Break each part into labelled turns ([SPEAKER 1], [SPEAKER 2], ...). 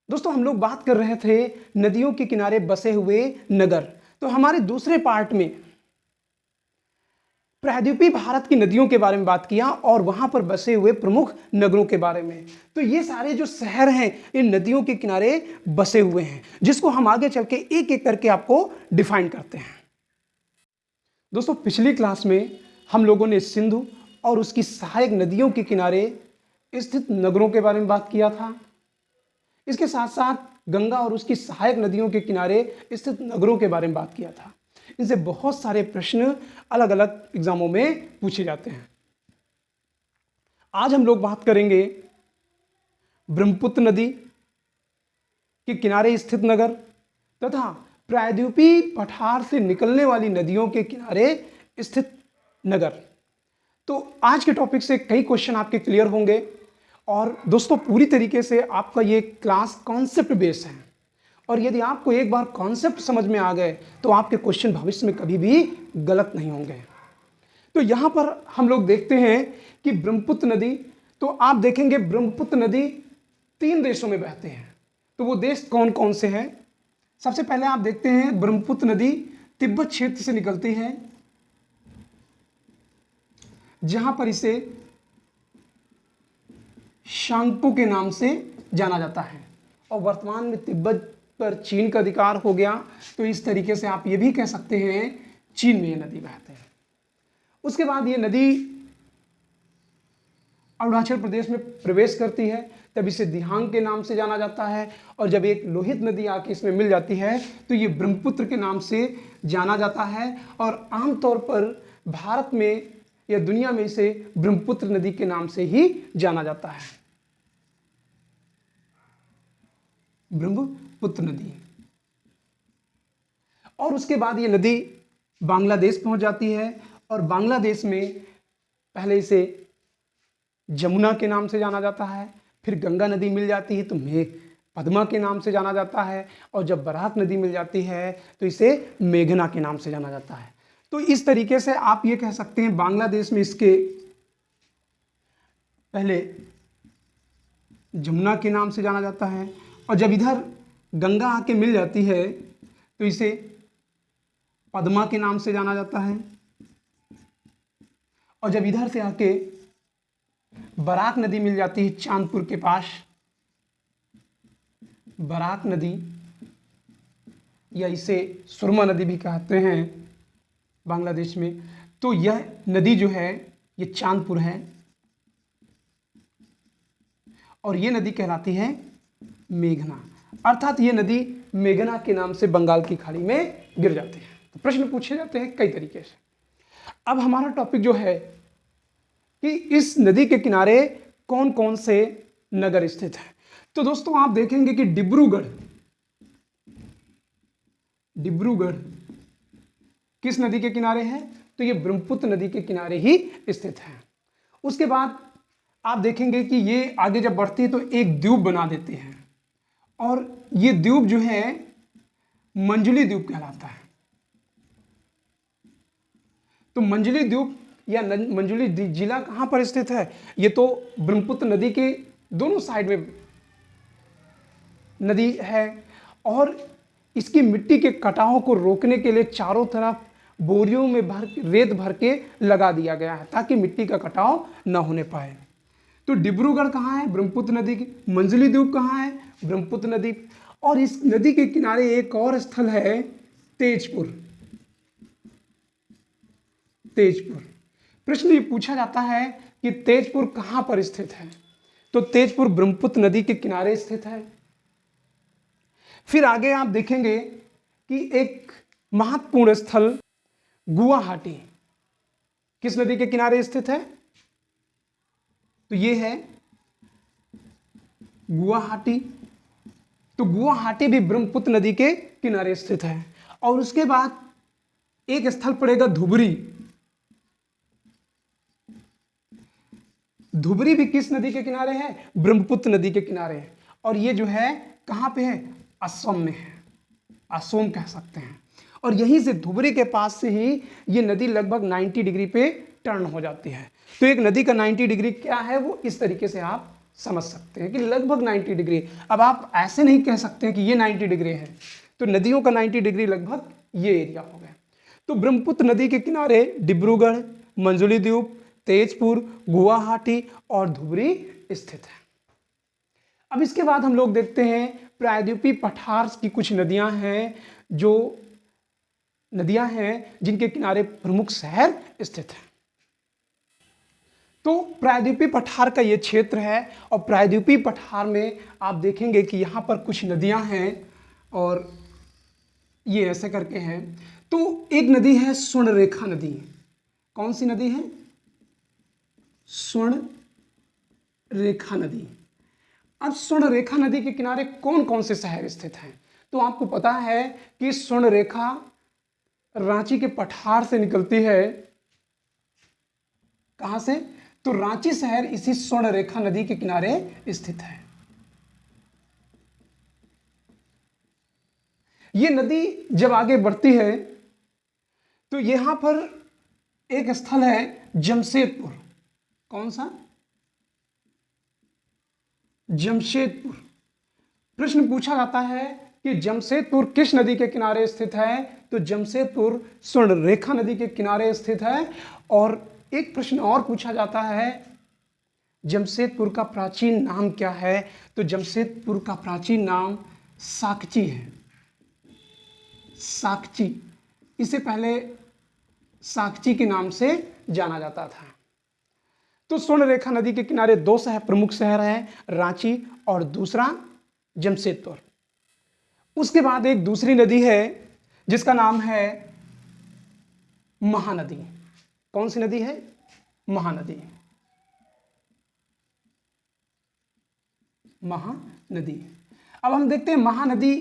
[SPEAKER 1] दोस्तों हम लोग बात कर रहे थे नदियों के किनारे बसे हुए नगर। तो हमारे दूसरे पार्ट में प्रायद्वीपीय भारत की नदियों के बारे में बात किया और वहां पर बसे हुए प्रमुख नगरों के बारे में। तो ये सारे जो शहर हैं इन नदियों के किनारे बसे हुए हैं, जिसको हम आगे चल के एक एक करके आपको डिफाइन करते हैं। दोस्तों पिछली क्लास में हम लोगों ने सिंधु और उसकी सहायक नदियों के किनारे स्थित नगरों के बारे में बात किया था। इसके साथ साथ गंगा और उसकी सहायक नदियों के किनारे स्थित नगरों के बारे में बात किया था। इनसे बहुत सारे प्रश्न अलग अलग एग्जामों में पूछे जाते हैं। आज हम लोग बात करेंगे ब्रह्मपुत्र नदी के किनारे स्थित नगर तथा प्रायद्वीपीय पठार से निकलने वाली नदियों के किनारे स्थित नगर। तो आज के टॉपिक से कई क्वेश्चन आपके क्लियर होंगे और दोस्तों पूरी तरीके से आपका ये क्लास कॉन्सेप्ट बेस है और यदि आपको एक बार कॉन्सेप्ट समझ में आ गए तो आपके क्वेश्चन भविष्य में कभी भी गलत नहीं होंगे। तो यहां पर हम लोग देखते हैं कि ब्रह्मपुत्र नदी, तो आप देखेंगे ब्रह्मपुत्र नदी 3 देशों में बहते हैं। तो वो देश कौन कौन से हैं? सबसे पहले आप देखते हैं ब्रह्मपुत्र नदी तिब्बत क्षेत्र से निकलती है, जहां पर इसे शांगपो के नाम से जाना जाता है और वर्तमान में तिब्बत पर चीन का अधिकार हो गया। तो इस तरीके से आप ये भी कह सकते हैं चीन में ये नदी बहते हैं। उसके बाद ये नदी अरुणाचल प्रदेश में प्रवेश करती है, तब इसे दिहांग के नाम से जाना जाता है और जब एक लोहित नदी आके इसमें मिल जाती है तो ये ब्रह्मपुत्र के नाम से जाना जाता है और आमतौर पर भारत में या दुनिया में इसे ब्रह्मपुत्र नदी के नाम से ही जाना जाता है, ब्रह्मपुत्र नदी। और उसके बाद ये नदी बांग्लादेश पहुंच जाती है और बांग्लादेश में पहले इसे जमुना के नाम से जाना जाता है, फिर गंगा नदी मिल जाती है तो पद्मा के नाम से जाना जाता है और जब बराक नदी मिल जाती है तो इसे मेघना के नाम से जाना जाता है। तो इस तरीके से आप ये कह सकते हैं बांग्लादेश में इसके पहले जमुना के नाम से जाना जाता है और जब इधर गंगा आके मिल जाती है तो इसे पद्मा के नाम से जाना जाता है और जब इधर से आके बराक नदी मिल जाती है चांदपुर के पास, बराक नदी या इसे सुरमा नदी भी कहते हैं बांग्लादेश में, तो यह नदी जो है ये चांदपुर है और ये नदी कहलाती है मेघना, अर्थात ये नदी मेघना के नाम से बंगाल की खाड़ी में गिर जाती है। तो प्रश्न पूछे जाते हैं कई तरीके से। अब हमारा टॉपिक जो है कि इस नदी के किनारे कौन कौन से नगर स्थित हैं। तो दोस्तों आप देखेंगे कि डिब्रूगढ़ किस नदी के किनारे है? तो ये ब्रह्मपुत्र नदी के किनारे ही स्थित है। उसके बाद आप देखेंगे कि ये आगे जब बढ़ती है तो एक द्वीप बना देती है और ये द्वीप जो है मंजुली द्वीप कहलाता है। तो मंजुली द्वीप या मंजुली जिला कहां पर स्थित है? ये तो ब्रह्मपुत्र नदी के दोनों साइड में नदी है और इसकी मिट्टी के कटाव को रोकने के लिए चारों तरफ बोरियों में रेत भर के लगा दिया गया है ताकि मिट्टी का कटाव न होने पाए। तो डिब्रूगढ़ कहाँ है? ब्रह्मपुत्र नदी की। मंजुली द्वीप कहाँ है? ब्रह्मपुत्र नदी। और इस नदी के किनारे एक और स्थल है तेजपुर। प्रश्न ये पूछा जाता है कि तेजपुर कहां पर स्थित है? तो तेजपुर ब्रह्मपुत्र नदी के किनारे स्थित है। फिर आगे आप देखेंगे कि एक महत्वपूर्ण स्थल गुवाहाटी किस नदी के किनारे स्थित है? तो ये है गुवाहाटी। तो गुवाहाटी भी ब्रह्मपुत्र नदी के किनारे स्थित है। और उसके बाद एक स्थल पड़ेगा धुबरी। धुबरी भी किस नदी के किनारे है? ब्रह्मपुत्र नदी के किनारे है और ये जो है कहां पे है? असम में है, असम कह सकते हैं। और यहीं से धुबरी के पास से ही ये नदी लगभग 90 डिग्री पे टर्न हो जाती है। तो एक नदी का 90 डिग्री क्या है वो इस तरीके से आप समझ सकते हैं कि लगभग 90 डिग्री। अब आप ऐसे नहीं कह सकते कि ये 90 डिग्री है, तो नदियों का 90 डिग्री लगभग ये एरिया हो गया। तो ब्रह्मपुत्र नदी के किनारे डिब्रूगढ़, मंजुली द्वीप, तेजपुर, गुवाहाटी और धुबरी स्थित है। अब इसके बाद हम लोग देखते हैं प्रायद्वीपीय पठार की कुछ नदियां हैं, जो नदियां हैं जिनके किनारे प्रमुख शहर स्थित हैं। तो प्रायद्वीपीय पठार का ये क्षेत्र है, और प्रायद्वीपीय पठार में आप देखेंगे कि यहाँ पर कुछ नदियां हैं और ये ऐसे करके हैं। तो एक नदी है स्वर्णरेखा नदी। कौन सी नदी है? स्वर्णरेखा नदी। अब स्वर्णरेखा नदी के किनारे कौन कौन से शहर स्थित हैं? तो आपको पता है कि स्वर्णरेखा रांची के पठार से निकलती है। कहां से? तो रांची शहर इसी स्वर्णरेखा नदी के किनारे स्थित है। यह नदी जब आगे बढ़ती है तो यहां पर एक स्थल है जमशेदपुर। कौन सा? जमशेदपुर। प्रश्न पूछा जाता है कि जमशेदपुर किस नदी के किनारे स्थित है? तो जमशेदपुर स्वर्णरेखा नदी के किनारे स्थित है। और एक प्रश्न और पूछा जाता है, जमशेदपुर का प्राचीन नाम क्या है? तो जमशेदपुर का प्राचीन नाम साकची है। साकची, इसे पहले साकची के नाम से जाना जाता था। तो स्वर्णरेखा नदी के किनारे दो प्रमुख शहर हैं, रांची और दूसरा जमशेदपुर। उसके बाद एक दूसरी नदी है जिसका नाम है महानदी। कौन सी नदी है? महानदी। महानदी। अब हम देखते हैं महानदी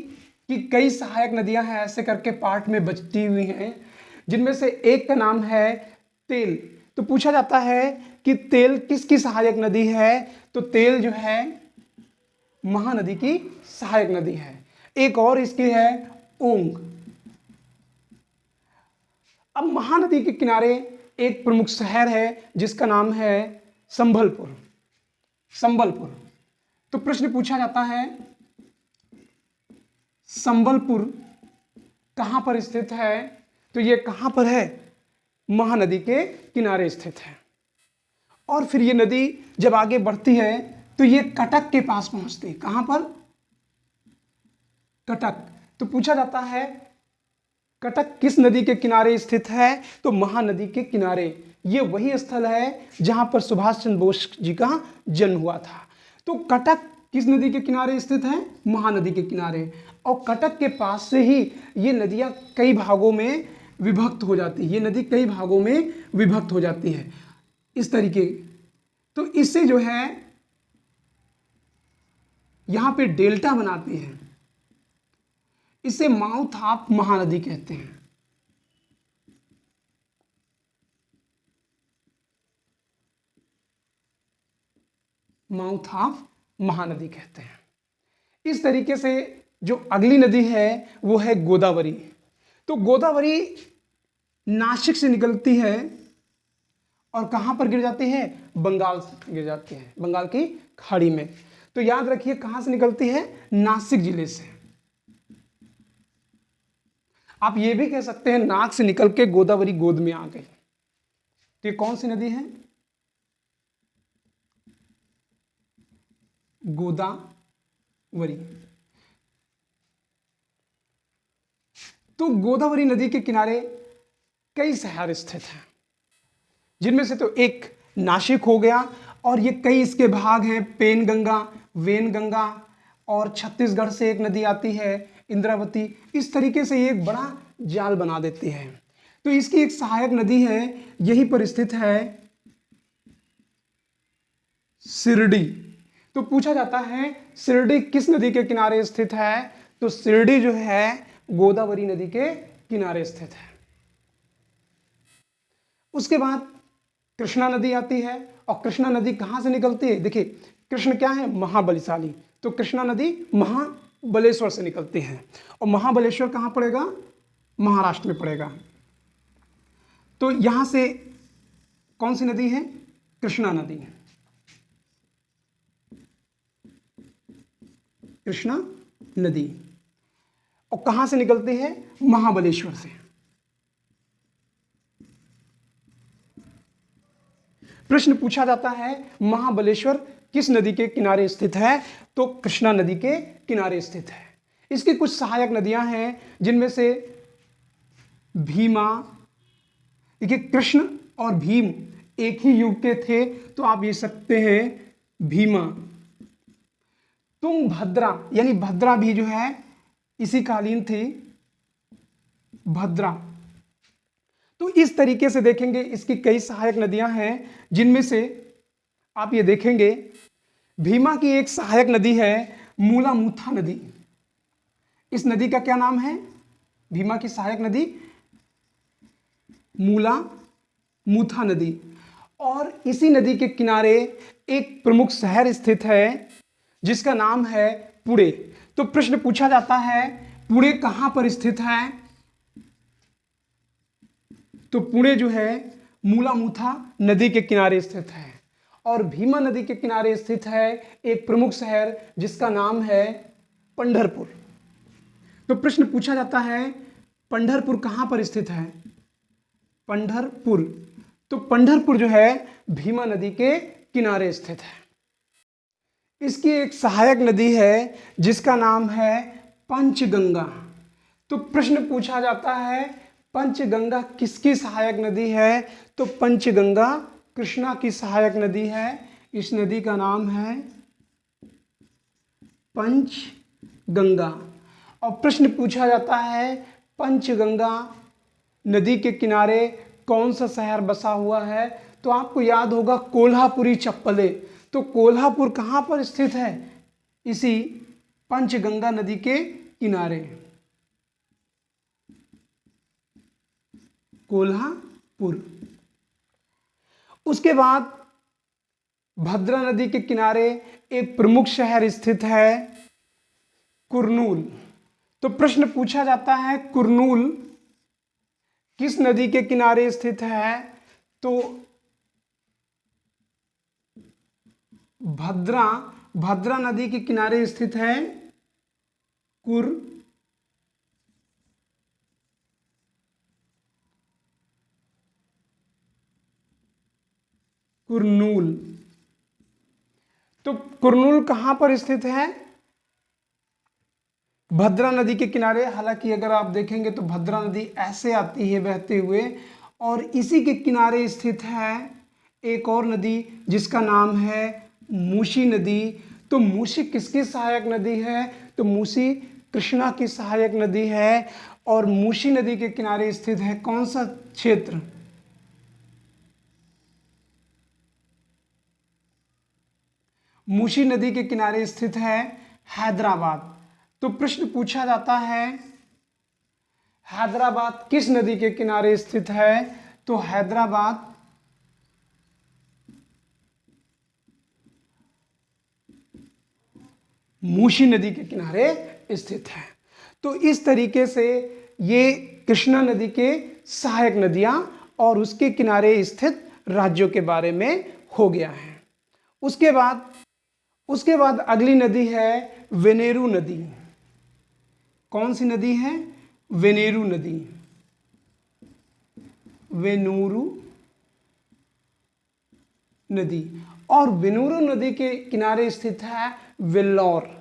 [SPEAKER 1] की कई सहायक नदियां हैं, ऐसे करके पार्ट में बचती हुई हैं, जिनमें से एक का नाम है तेल। तो पूछा जाता है कि तेल किसकी सहायक नदी है? तो तेल जो है महानदी की सहायक नदी है। एक और इसकी है ओंग। अब महानदी के किनारे एक प्रमुख शहर है जिसका नाम है संबलपुर। संबलपुर। तो प्रश्न पूछा जाता है संबलपुर कहां पर स्थित है? तो यह कहां पर है? महानदी के किनारे स्थित है। और फिर यह नदी जब आगे बढ़ती है तो यह कटक के पास पहुंचती है। कहां पर? कटक। तो पूछा जाता है कटक किस नदी के किनारे स्थित है? तो महानदी के किनारे। यह वही स्थल है जहां पर सुभाष चंद्र बोस जी का जन्म हुआ था। तो कटक किस नदी के किनारे स्थित है? महानदी के किनारे। और कटक के पास से ही ये नदियां कई भागों में विभक्त हो जाती है। ये नदी कई भागों में विभक्त हो जाती है इस तरीके। तो इससे जो है यहां पे डेल्टा बनाती है। इसे माउथ ऑफ महानदी कहते हैं। माउथ ऑफ महानदी कहते हैं। इस तरीके से जो अगली नदी है वो है गोदावरी। तो गोदावरी नासिक से निकलती है और कहां पर गिर जाती है? बंगाल से गिर जाती है, बंगाल की खाड़ी में। तो याद रखिए कहां से निकलती है? नासिक जिले से। आप ये भी कह सकते हैं नाक से निकल के गोदावरी गोद में आ गई। तो ये कौन सी नदी है? गोदावरी। तो गोदावरी नदी के किनारे कई शहर स्थित हैं, जिनमें से तो एक नासिक हो गया, और ये कई इसके भाग हैं, पेनगंगा, वेनगंगा, और छत्तीसगढ़ से एक नदी आती है इंद्रावती। इस तरीके से ये एक बड़ा जाल बना देती है। तो इसकी एक सहायक नदी है, यहीं पर स्थित है सिरडी। तो पूछा जाता है सिरडी किस नदी के किनारे स्थित है? तो सिरडी जो है गोदावरी नदी के किनारे स्थित है। उसके बाद कृष्णा नदी आती है, और कृष्णा नदी कहां से निकलती है? देखिए कृष्ण क्या है? महाबलशाली। तो कृष्णा नदी महाबलेश्वर से निकलती है, और महाबलेश्वर कहां पड़ेगा? महाराष्ट्र में पड़ेगा। तो यहां से कौन सी नदी है? कृष्णा नदी। कृष्णा नदी। और कहां से निकलती है? महाबलेश्वर से। प्रश्न पूछा जाता है महाबलेश्वर किस नदी के किनारे स्थित है? तो कृष्णा नदी के किनारे स्थित है। इसकी कुछ सहायक नदियां हैं जिनमें से भीमा, देखिए कृष्ण और भीम एक ही युग के थे तो आप ये सकते हैं भीमा। तुंगभद्रा, यानी भद्रा भी जो है इसी कालीन थी, भद्रा। तो इस तरीके से देखेंगे इसकी कई सहायक नदियां हैं जिनमें से आप ये देखेंगे भीमा की एक सहायक नदी है मूला मूथा नदी। इस नदी का क्या नाम है? भीमा की सहायक नदी मूला मूथा नदी। और इसी नदी के किनारे एक प्रमुख शहर स्थित है जिसका नाम है पुणे। तो प्रश्न पूछा जाता है पुणे कहां पर स्थित है? तो पुणे जो है मूला मूथा नदी के किनारे स्थित है और भीमा नदी के किनारे स्थित है एक प्रमुख शहर जिसका नाम है पंढरपुर। तो प्रश्न पूछा जाता है पंढरपुर कहां पर स्थित है? पंढरपुर। तो पंढरपुर जो है भीमा नदी के किनारे स्थित है। इसकी एक सहायक नदी है जिसका नाम है पंचगंगा। तो प्रश्न पूछा जाता है पंचगंगा किसकी सहायक नदी है? तो पंचगंगा कृष्णा की सहायक नदी है। इस नदी का नाम है पंचगंगा। और प्रश्न पूछा जाता है पंचगंगा नदी के किनारे कौन सा शहर बसा हुआ है? तो आपको याद होगा कोल्हापुरी चप्पले। तो कोल्हापुर कहां पर स्थित है? इसी पंचगंगा नदी के किनारे, कोल्हापुर। उसके बाद भद्रा नदी के किनारे एक प्रमुख शहर स्थित है कुरनूल। तो प्रश्न पूछा जाता है कुरनूल किस नदी के किनारे स्थित है? तो भद्रा नदी के किनारे स्थित है कुरनूल। तो कुरनूल कहां पर स्थित है? भद्रा नदी के किनारे। हालांकि अगर आप देखेंगे तो भद्रा नदी ऐसे आती है बहते हुए और इसी के किनारे स्थित है एक और नदी जिसका नाम है मूसी नदी। तो मूसी किसकी सहायक नदी है? तो मूसी कृष्णा की सहायक नदी है। और मूसी नदी के किनारे स्थित है कौन सा क्षेत्र? मूसी नदी के किनारे स्थित है हैदराबाद। तो प्रश्न पूछा जाता है हैदराबाद किस नदी के किनारे स्थित है? तो हैदराबाद मूसी नदी के किनारे स्थित है। तो इस तरीके से ये कृष्णा नदी के सहायक नदियां और उसके किनारे स्थित राज्यों के बारे में हो गया है। उसके बाद अगली नदी है वेनेरु नदी। कौन सी नदी है? वेनेरु नदी। वेनूरू नदी। और वेनूरू नदी के किनारे स्थित है वेल्लोर।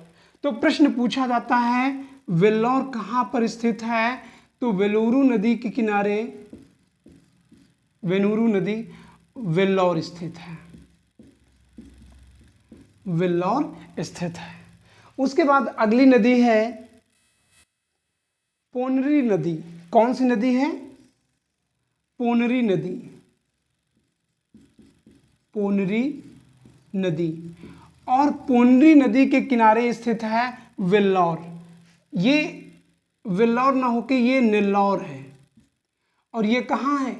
[SPEAKER 1] तो प्रश्न पूछा जाता है वेल्लोर कहां पर स्थित है? तो वेलूरू नदी के किनारे वेनूरू नदी वेल्लोर स्थित है, वेल्लोर स्थित है। उसके बाद अगली नदी है पोनरी नदी। कौन सी नदी है? पोनरी नदी। पोनरी नदी। और पोनरी नदी के किनारे स्थित है वेल्लोर। ये वेल्लोर ना होके ये नेल्लौर है और ये कहाँ है?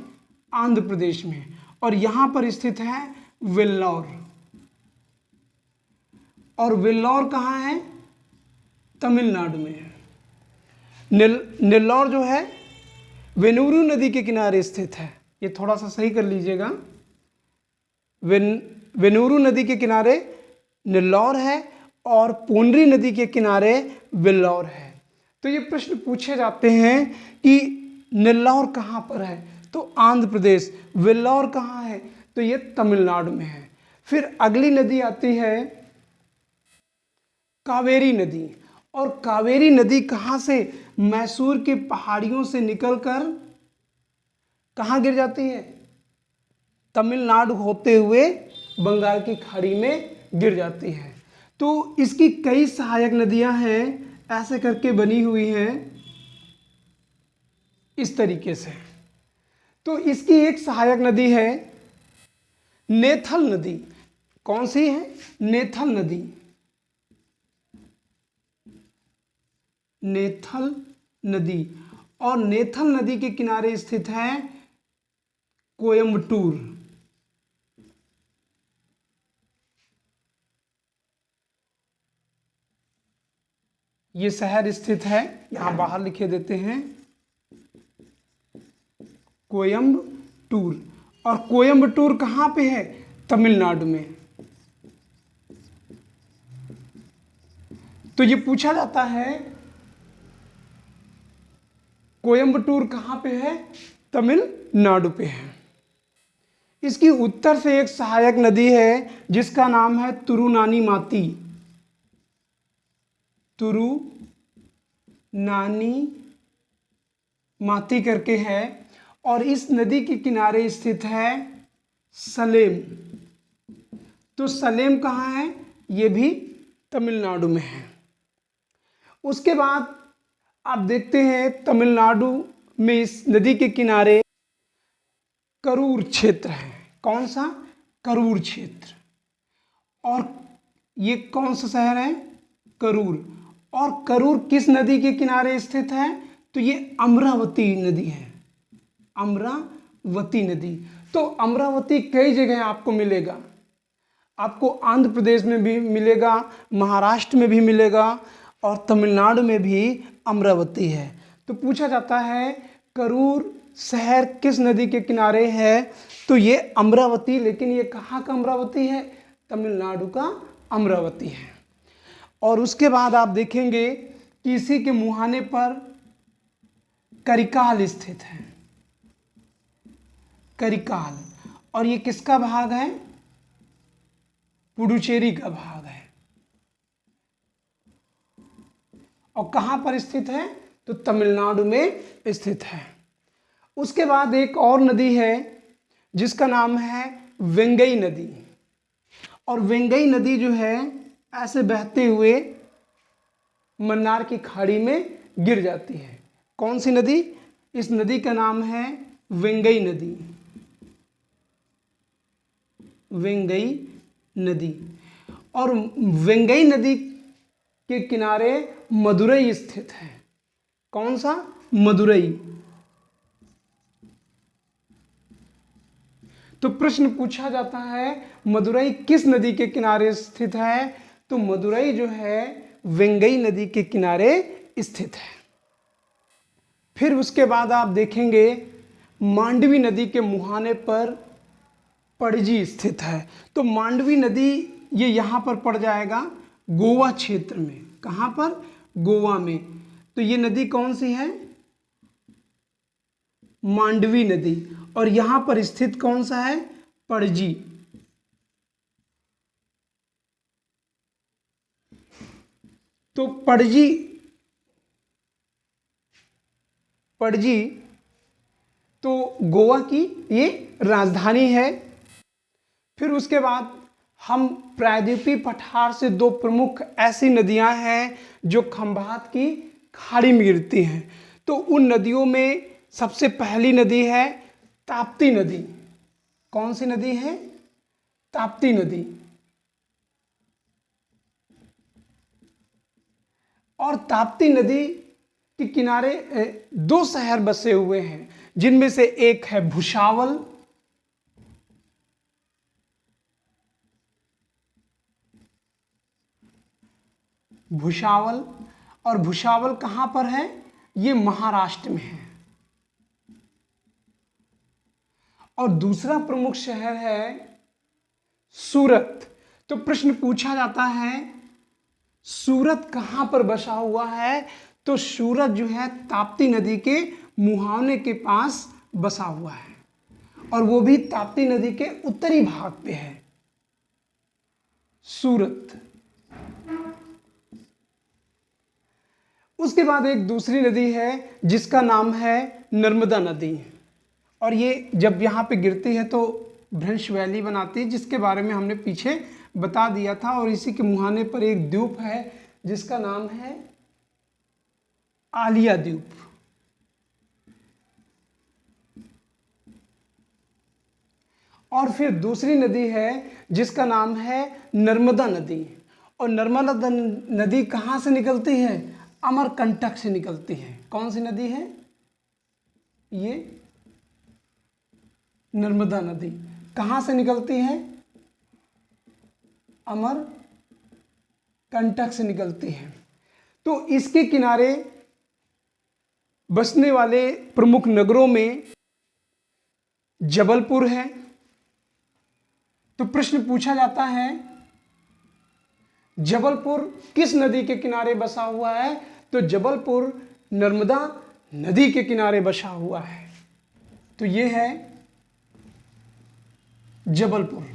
[SPEAKER 1] आंध्र प्रदेश में। और यहां पर स्थित है वेल्लोर। और वेल्लोर कहाँ है? तमिलनाडु में है। नेल्लौर जो है वेनूरू नदी के किनारे स्थित है। ये थोड़ा सा सही कर लीजिएगा। वेनूरू नदी के किनारे नेल्लौर है और पोनरी नदी के किनारे वेल्लौर है। तो ये प्रश्न पूछे जाते हैं कि नेल्लौर कहाँ पर है, तो आंध्र प्रदेश। वेल्लौर कहाँ है, तो ये तमिलनाडु में है। फिर अगली नदी आती है कावेरी नदी। और कावेरी नदी कहाँ से, मैसूर की पहाड़ियों से निकलकर कहाँ गिर जाती है, तमिलनाडु होते हुए बंगाल की खाड़ी में गिर जाती है। तो इसकी कई सहायक नदियां हैं, ऐसे करके बनी हुई हैं इस तरीके से। तो इसकी एक सहायक नदी है नेथल नदी। कौन सी है, नेथल नदी। नेथल नदी। और नेथल नदी के किनारे स्थित है कोयम्बटूर। ये शहर स्थित है, यहां बाहर लिखे देते हैं कोयम्बटूर। और कोयम्बटूर कहां पे है, तमिलनाडु में। तो ये पूछा जाता है कोयम्बटूर कहां पे है, तमिलनाडु पे है। इसकी उत्तर से एक सहायक नदी है जिसका नाम है तुरुनानी माती। तुरुनानी माती करके है। और इस नदी के किनारे स्थित है सलेम। तो सलेम कहाँ है, ये भी तमिलनाडु में है। उसके बाद आप देखते हैं तमिलनाडु में इस नदी के किनारे करूर क्षेत्र है। कौन सा, करूर क्षेत्र। और ये कौन सा शहर है, करूर। और करूर किस नदी के किनारे स्थित है, तो ये अमरावती नदी है, अमरावती नदी। तो अमरावती कई जगह आपको मिलेगा, आपको आंध्र प्रदेश में भी मिलेगा, महाराष्ट्र में भी मिलेगा, और तमिलनाडु में भी अमरावती है। तो पूछा जाता है करूर शहर किस नदी के किनारे है, तो ये अमरावती। लेकिन ये कहाँ का अमरावती है, तमिलनाडु का अमरावती है। और उसके बाद आप देखेंगे कि इसी के मुहाने पर करिकाल स्थित है, करिकाल। और ये किसका भाग है, पुडुचेरी का भाग है। और कहां पर स्थित है, तो तमिलनाडु में स्थित है। उसके बाद एक और नदी है जिसका नाम है वेंगई नदी। और वेंगई नदी जो है ऐसे बहते हुए मन्नार की खाड़ी में गिर जाती है। कौन सी नदी, इस नदी का नाम है वेंगई नदी, वेंगई नदी। और वेंगई नदी के किनारे मदुरई स्थित है। कौन सा, मदुरई। तो प्रश्न पूछा जाता है मदुरई किस नदी के किनारे स्थित है, तो मदुरई जो है वेंगई नदी के किनारे स्थित है। फिर उसके बाद आप देखेंगे मांडवी नदी के मुहाने पर पणजी स्थित है। तो मांडवी नदी ये यहाँ पर पड़ जाएगा गोवा क्षेत्र में। कहाँ पर, गोवा में। तो ये नदी कौन सी है, मांडवी नदी। और यहाँ पर स्थित कौन सा है, पणजी। तो पणजी, पणजी तो गोवा की ये राजधानी है। फिर उसके बाद हम प्रायद्वीपीय पठार से दो प्रमुख ऐसी नदियां हैं जो खंभात की खाड़ी में गिरती हैं। तो उन नदियों में सबसे पहली नदी है ताप्ती नदी। कौन सी नदी है, ताप्ती नदी। और ताप्ती नदी के किनारे दो शहर बसे हुए हैं, जिनमें से एक है भुसावल, भुसावल। और भुसावल कहां पर है, ये महाराष्ट्र में है। और दूसरा प्रमुख शहर है सूरत। तो प्रश्न पूछा जाता है सूरत कहाँ पर बसा हुआ है? तो सूरत जो है ताप्ती नदी के मुहाने के पास बसा हुआ है, और वो भी ताप्ती नदी के उत्तरी भाग पे है सूरत। उसके बाद एक दूसरी नदी है जिसका नाम है नर्मदा नदी, और ये जब यहाँ पे गिरती है तो भ्रंश वैली बनाती है, जिसके बारे में हमने पीछे बता दिया था। और इसी के मुहाने पर एक द्वीप है जिसका नाम है आलिया द्वीप। और फिर दूसरी नदी है जिसका नाम है नर्मदा नदी, और नर्मदा नदी कहाँ से निकलती है? अमरकंटक से निकलती है। कौन सी नदी है ये? नर्मदा नदी कहाँ से निकलती है? अमरकंटक से निकलती है। तो इसके किनारे बसने वाले प्रमुख नगरों में जबलपुर है। तो प्रश्न पूछा जाता है जबलपुर किस नदी के किनारे बसा हुआ है? तो जबलपुर नर्मदा नदी के किनारे बसा हुआ है। तो ये है जबलपुर।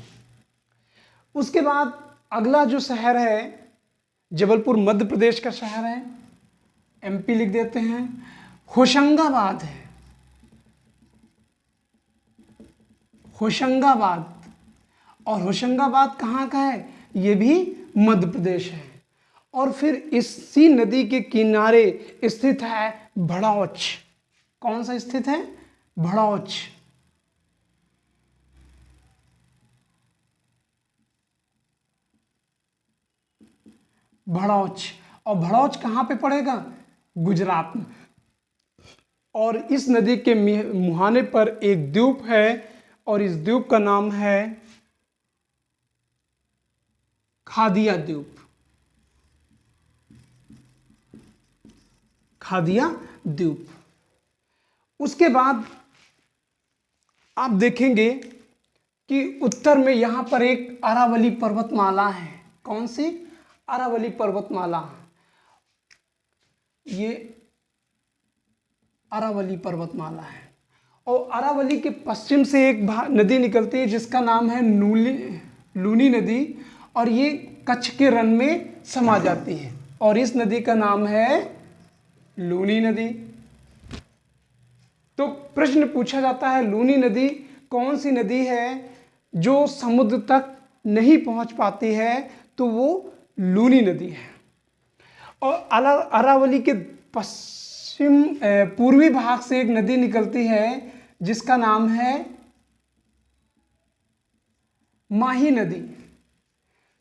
[SPEAKER 1] उसके बाद अगला जो शहर है, जबलपुर मध्य प्रदेश का शहर है, एमपी लिख देते हैं। होशंगाबाद है, होशंगाबाद। और होशंगाबाद कहाँ का है? ये भी मध्य प्रदेश है। और फिर इसी नदी के किनारे स्थित है भड़ौच। कौन सा स्थित है? भड़ौच। भड़ौच। और भड़ौच कहाँ पे पड़ेगा? गुजरात में। और इस नदी के मुहाने पर एक द्वीप है, और इस द्वीप का नाम है खादिया द्वीप। खादिया द्वीप। उसके बाद आप देखेंगे कि उत्तर में यहां पर एक अरावली पर्वतमाला है। कौन सी? अरावली पर्वतमाला। ये अरावली पर्वतमाला है। और अरावली के पश्चिम से एक नदी निकलती है जिसका नाम है लूनी नदी, और ये कच्छ के रण में समा जाती है, और इस नदी का नाम है लूनी नदी। तो प्रश्न पूछा जाता है लूनी नदी कौन सी नदी है जो समुद्र तक नहीं पहुंच पाती है? तो वो लूनी नदी है। और अरावली के पश्चिम पूर्वी भाग से एक नदी निकलती है जिसका नाम है माही नदी।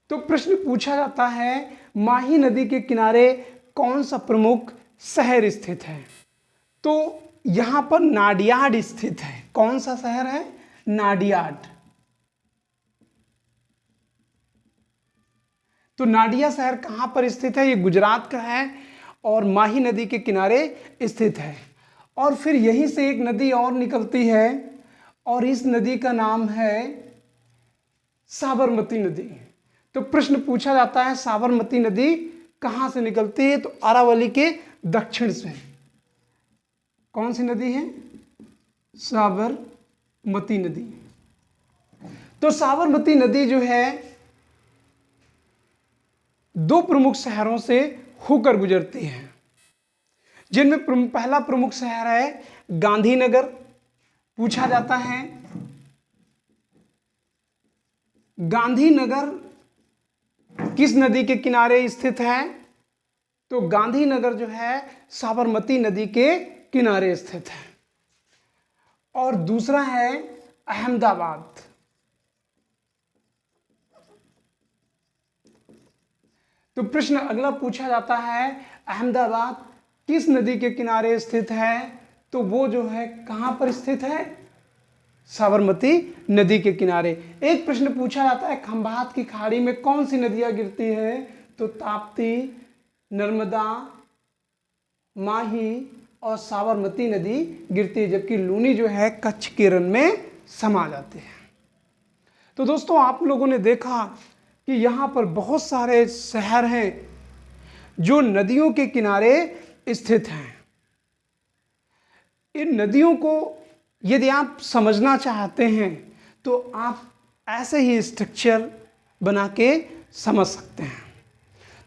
[SPEAKER 1] तो प्रश्न पूछा जाता है माही नदी के किनारे कौन सा प्रमुख शहर स्थित है? तो यहां पर नाडियाड स्थित है। कौन सा शहर है? नाडियाड। तो नाडिया शहर कहां पर स्थित है? ये गुजरात का है, और माही नदी के किनारे स्थित है। और फिर यहीं से एक नदी और निकलती है, और इस नदी का नाम है साबरमती नदी। तो प्रश्न पूछा जाता है साबरमती नदी कहां से निकलती है? तो अरावली के दक्षिण से। कौन सी नदी है? साबरमती नदी। तो साबरमती नदी जो है दो प्रमुख शहरों से होकर गुजरती है, जिनमें पहला प्रमुख शहर है गांधीनगर। पूछा जाता है गांधीनगर किस नदी के किनारे स्थित है? तो गांधीनगर जो है साबरमती नदी के किनारे स्थित है। और दूसरा है अहमदाबाद। तो प्रश्न अगला पूछा जाता है अहमदाबाद किस नदी के किनारे स्थित है? तो वो जो है कहां पर स्थित है? साबरमती नदी के किनारे। एक प्रश्न पूछा जाता है खंभात की खाड़ी में कौन सी नदियां गिरती है? तो ताप्ती, नर्मदा, माही और साबरमती नदी गिरती है, जबकि लूनी जो है कच्छ के रण में समा जाती है। तो दोस्तों आप लोगों ने देखा कि यहाँ पर बहुत सारे शहर हैं जो नदियों के किनारे स्थित हैं। इन नदियों को यदि आप समझना चाहते हैं तो आप ऐसे ही स्ट्रक्चर बना के समझ सकते हैं।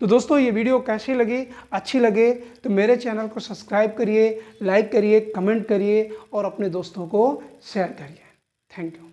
[SPEAKER 1] तो दोस्तों, ये वीडियो कैसी लगी? अच्छी लगे तो मेरे चैनल को सब्सक्राइब करिए, लाइक करिए, कमेंट करिए और अपने दोस्तों को शेयर करिए। Thank you.